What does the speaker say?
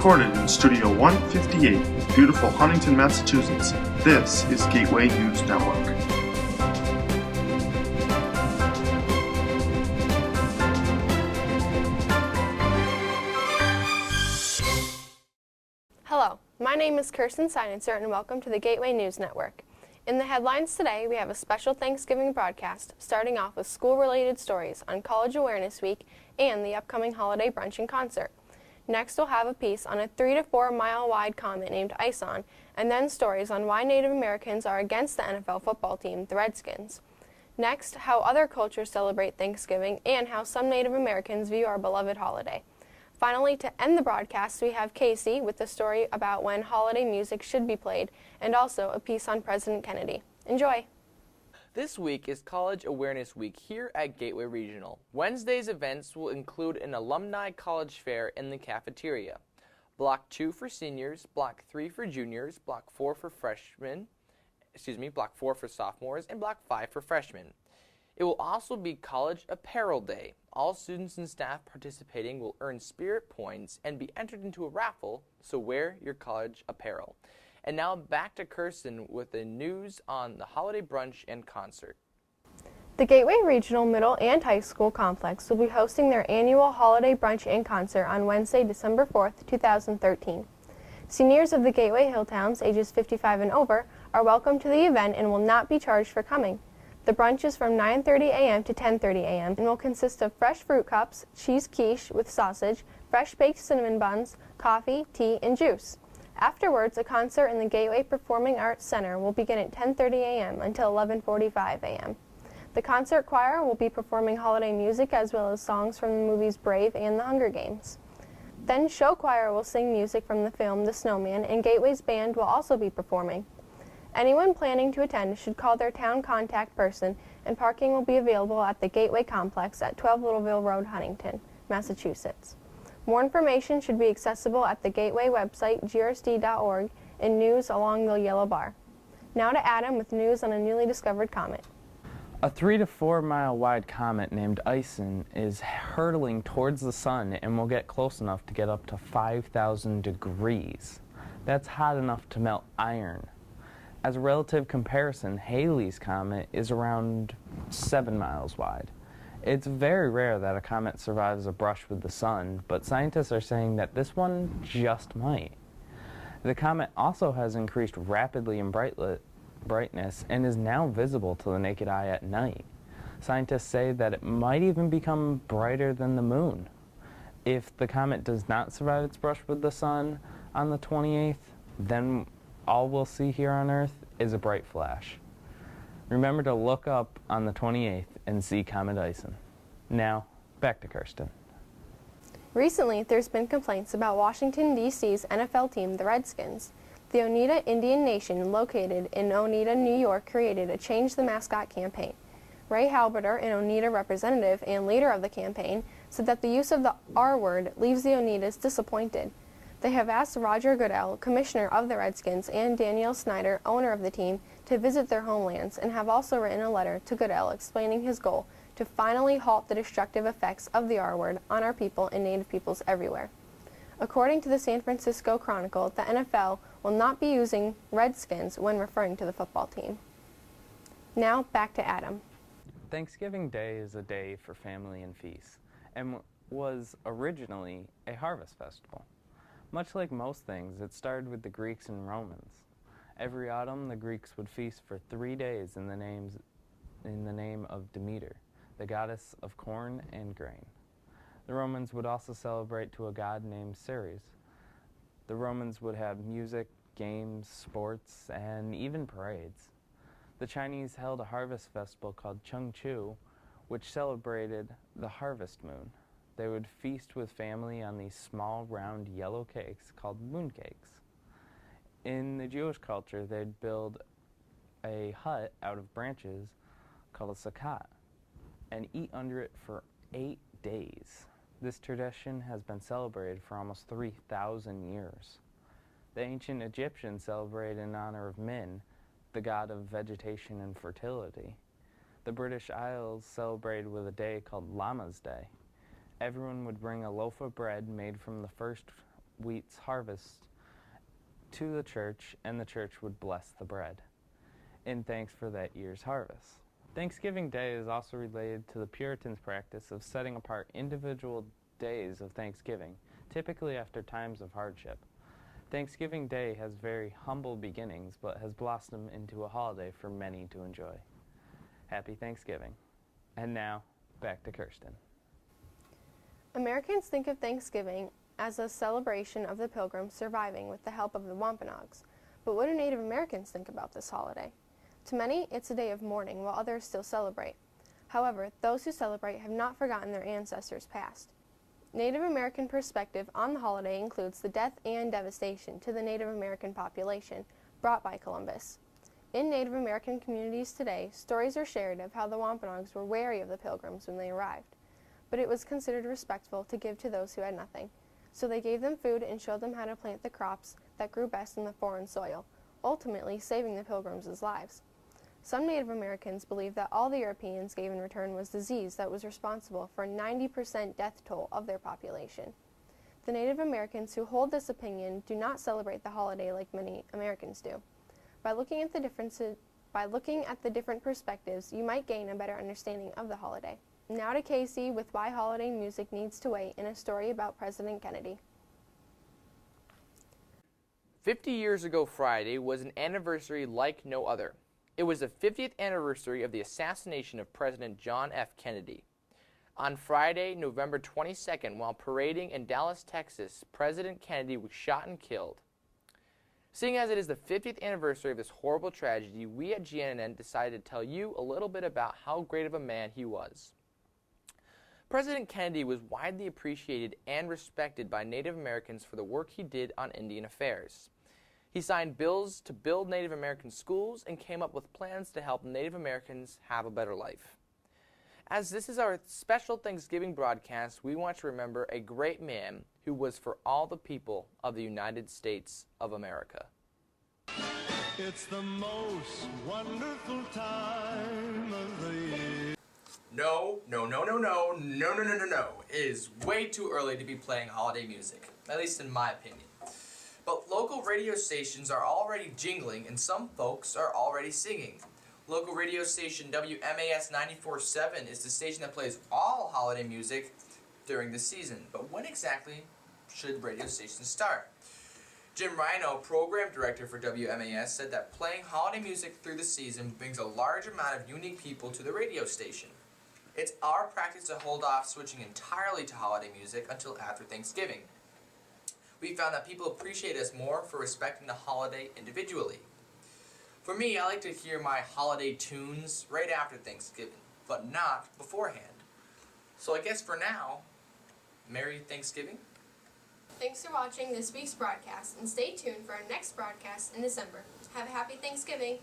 Recorded in Studio 158 in beautiful Huntington, Massachusetts, this is Gateway News Network. Hello, my name is Kirsten Seinitzer and welcome to the Gateway News Network. In the headlines today, we have a special Thanksgiving broadcast starting off with school-related stories on College Awareness Week and the upcoming holiday brunch and concert. Next, we'll have a piece on a 3 to 4 mile wide comet named Ison, and then stories on why Native Americans are against the NFL football team, the Redskins. Next, how other cultures celebrate Thanksgiving and how some Native Americans view our beloved holiday. Finally, to end the broadcast, we have Casey with a story about when holiday music should be played, and also a piece on President Kennedy. Enjoy! This week is College Awareness Week here at Gateway Regional. Wednesday's events will include an alumni college fair in the cafeteria. Block 2 for seniors, Block 3 for juniors, Block 4 for Block 4 for sophomores, and Block 5 for freshmen. It will also be College Apparel Day. All students and staff participating will earn Spirit points and be entered into a raffle, so wear your college apparel. And now back to Kirsten with the news on the holiday brunch and concert. The Gateway Regional Middle and High School Complex will be hosting their annual holiday brunch and concert on Wednesday, December 4th, 2013. Seniors of the Gateway Hilltowns, ages 55 and over, are welcome to the event and will not be charged for coming. The brunch is from 9:30 a.m. to 10:30 a.m. and will consist of fresh fruit cups, cheese quiche with sausage, fresh baked cinnamon buns, coffee, tea, and juice. Afterwards, a concert in the Gateway Performing Arts Center will begin at 10:30 a.m. until 11:45 a.m. The concert choir will be performing holiday music as well as songs from the movies Brave and The Hunger Games. Then show choir will sing music from the film The Snowman, and Gateway's band will also be performing. Anyone planning to attend should call their town contact person, and parking will be available at the Gateway Complex at 12 Littleville Road, Huntington, Massachusetts. More information should be accessible at the Gateway website, grsd.org, and news along the yellow bar. Now to Adam with news on a newly discovered comet. A 3 to 4 mile wide comet named Ison is hurtling towards the sun and will get close enough to get up to 5,000 degrees. That's hot enough to melt iron. As a relative comparison, Halley's Comet is around 7 miles wide. It's very rare that a comet survives a brush with the sun, but scientists are saying that this one just might. The comet also has increased rapidly in brightness and is now visible to the naked eye at night. Scientists say that it might even become brighter than the moon. If the comet does not survive its brush with the sun on the 28th, then all we'll see here on Earth is a bright flash. Remember to look up on the 28th and see Comet Ison. Now, back to Kirsten. Recently, there's been complaints about Washington, D.C.'s NFL team, the Redskins. The Oneida Indian Nation, located in Oneida, New York, created a Change the Mascot campaign. Ray Halberter, an Oneida representative and leader of the campaign, said that the use of the R word leaves the Oneidas disappointed. They have asked Roger Goodell, commissioner of the Redskins, and Daniel Snyder, owner of the team, to visit their homelands, and have also written a letter to Goodell explaining his goal to finally halt the destructive effects of the R word on our people and Native peoples everywhere. According to the San Francisco Chronicle, the NFL will not be using Redskins when referring to the football team. Now, back to Adam. Thanksgiving Day is a day for family and feast, and was originally a harvest festival. Much like most things, it started with the Greeks and Romans. Every autumn, the Greeks would feast for 3 days in the name of Demeter, the goddess of corn and grain. The Romans would also celebrate to a god named Ceres. The Romans would have music, games, sports, and even parades. The Chinese held a harvest festival called Chungchu, which celebrated the harvest moon. They would feast with family on these small, round, yellow cakes called mooncakes. In the Jewish culture, they'd build a hut out of branches called a sukkah and eat under it for 8 days. This tradition has been celebrated for almost 3,000 years. The ancient Egyptians celebrated in honor of Min, the god of vegetation and fertility. The British Isles celebrated with a day called Lammas Day. Everyone would bring a loaf of bread made from the first wheat's harvest to the church, and the church would bless the bread in thanks for that year's harvest. Thanksgiving Day is also related to the Puritans' practice of setting apart individual days of Thanksgiving, typically after times of hardship. Thanksgiving Day has very humble beginnings, but has blossomed into a holiday for many to enjoy. Happy Thanksgiving. And now, back to Kirsten. Americans think of Thanksgiving as a celebration of the Pilgrims surviving with the help of the Wampanoags. But what do Native Americans think about this holiday? To many, it's a day of mourning, while others still celebrate. However, those who celebrate have not forgotten their ancestors' past. Native American perspective on the holiday includes the death and devastation to the Native American population brought by Columbus. In Native American communities today, stories are shared of how the Wampanoags were wary of the Pilgrims when they arrived. But it was considered respectful to give to those who had nothing. So they gave them food and showed them how to plant the crops that grew best in the foreign soil, ultimately saving the Pilgrims' lives. Some Native Americans believe that all the Europeans gave in return was disease that was responsible for a 90% death toll of their population. The Native Americans who hold this opinion do not celebrate the holiday like many Americans do. By looking at the different perspectives, you might gain a better understanding of the holiday. Now to Casey with Why Holiday Music Needs to Wait in a story about President Kennedy. 50 years ago Friday was an anniversary like no other. It was the 50th anniversary of the assassination of President John F. Kennedy. On Friday, November 22nd, while parading in Dallas, Texas, President Kennedy was shot and killed. Seeing as it is the 50th anniversary of this horrible tragedy, we at GNN decided to tell you a little bit about how great of a man he was. President Kennedy was widely appreciated and respected by Native Americans for the work he did on Indian affairs. He signed bills to build Native American schools and came up with plans to help Native Americans have a better life. As this is our special Thanksgiving broadcast, we want to remember a great man who was for all the people of the United States of America. It's the most wonderful time of the year. No. It is way too early to be playing holiday music, at least in my opinion. But local radio stations are already jingling and some folks are already singing. Local radio station WMAS 94.7 is the station that plays all holiday music during the season. But when exactly should radio stations start? Jim Rhino, program director for WMAS, said that playing holiday music through the season brings a large amount of unique people to the radio station. It's our practice to hold off switching entirely to holiday music until after Thanksgiving. We found that people appreciate us more for respecting the holiday individually. For me, I like to hear my holiday tunes right after Thanksgiving, but not beforehand. So I guess for now, Merry Thanksgiving. Thanks for watching this week's broadcast, and stay tuned for our next broadcast in December. Have a happy Thanksgiving.